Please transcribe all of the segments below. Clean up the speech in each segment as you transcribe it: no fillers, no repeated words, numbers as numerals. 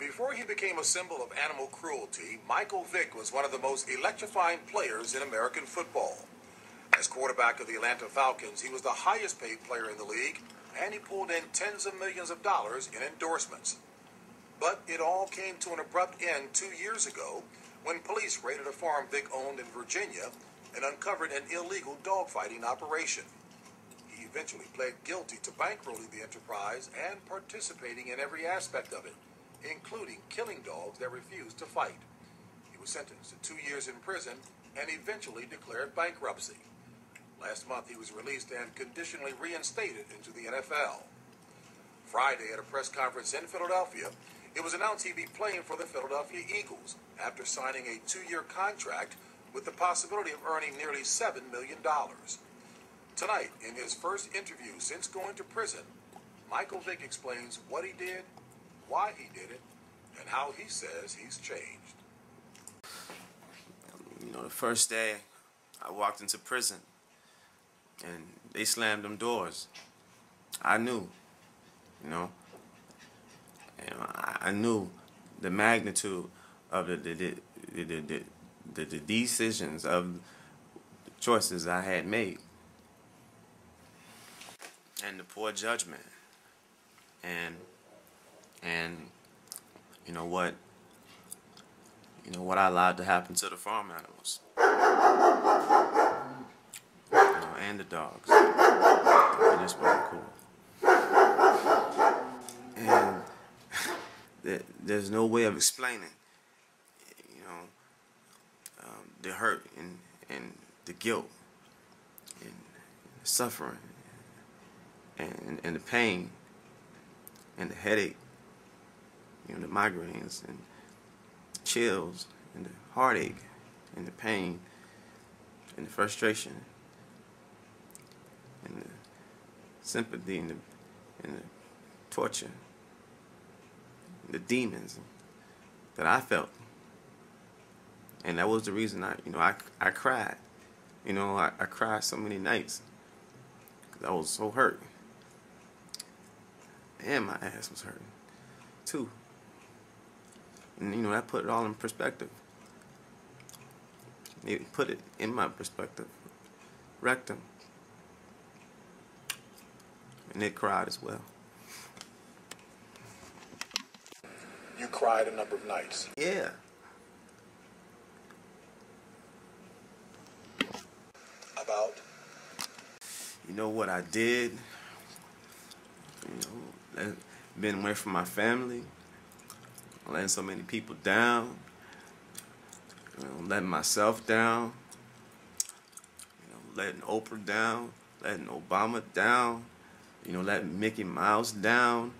Before he became a symbol of animal cruelty, Michael Vick was one of the most electrifying players in American football. As quarterback of the Atlanta Falcons, he was the highest paid player in the league, and he pulled in tens of millions of dollars in endorsements. But it all came to an abrupt end 2 years ago when police raided a farm Vick owned in Virginia and uncovered an illegal dogfighting operation. He eventually pled guilty to bankrolling the enterprise and participating in every aspect of it, including killing dogs that refused to fight. He was sentenced to 2 years in prison and eventually declared bankruptcy. Last month he was released and conditionally reinstated into the NFL. Friday, at a press conference in Philadelphia, it was announced he'd be playing for the Philadelphia Eagles after signing a 2-year contract with the possibility of earning nearly $7 million. Tonight, in his first interview since going to prison, Michael Vick explains what he did, why he did it, and how he says he's changed. You know, the first day I walked into prison and they slammed them doors, I knew, you know, and I knew the magnitude of the decisions, of the choices I had made, and the poor judgment, and you know what I allowed to happen to the farm animals, and the dogs. It just wasn't cool. And there's no way of explaining, the hurt and the guilt and the suffering and the pain and the headache, the migraines and chills and the heartache and the pain and the frustration and the sympathy and the torture, and the demons that I felt. And that was the reason I cried. I cried so many nights because I was so hurt. And my ass was hurting too. And that put it all in perspective. It put it in my perspective. Rectum. And it cried as well. You cried a number of nights. Yeah. About? What I did. Been away from my family. Letting so many people down. Letting myself down. Letting Oprah down. Letting Obama down. Letting Mickey Mouse down.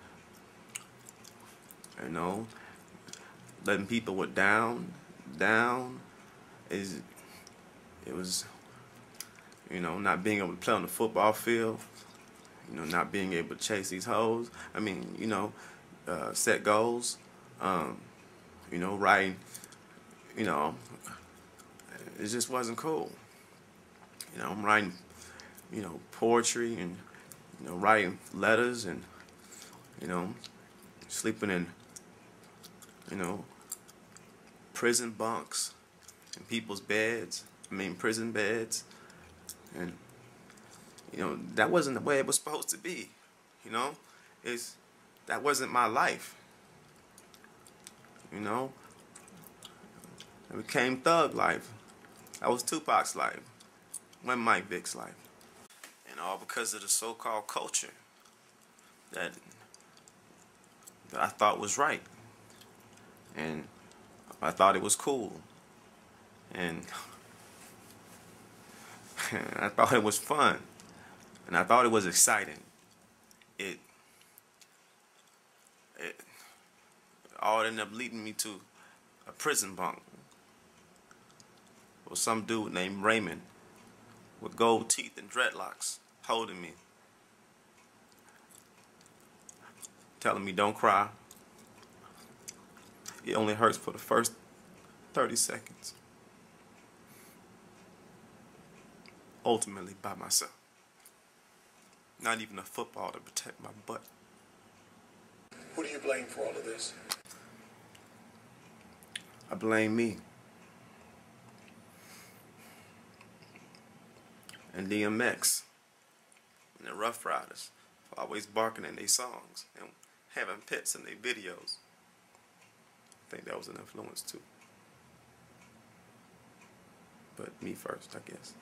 Letting people were down. It was, not being able to play on the football field. Not being able to chase these hoes. Set goals. Writing. It just wasn't cool. I'm writing, poetry and, writing letters and, sleeping in, prison bunks and people's beds. Prison beds. And, that wasn't the way it was supposed to be. That wasn't my life. It became thug life. That was Tupac's life. Wasn't Mike Vick's life. And all because of the so-called culture that I thought was right. And I thought it was cool. And I thought it was fun. And I thought it was exciting. It all ended up leading me to a prison bunk with some dude named Raymond with gold teeth and dreadlocks holding me, telling me don't cry. It only hurts for the first 30 seconds. Ultimately by myself. Not even a football to protect my butt. Who do you blame for all of this? I blame me. And DMX and the Rough Riders for always barking in their songs and having pets in their videos. I think that was an influence too. But me first, I guess.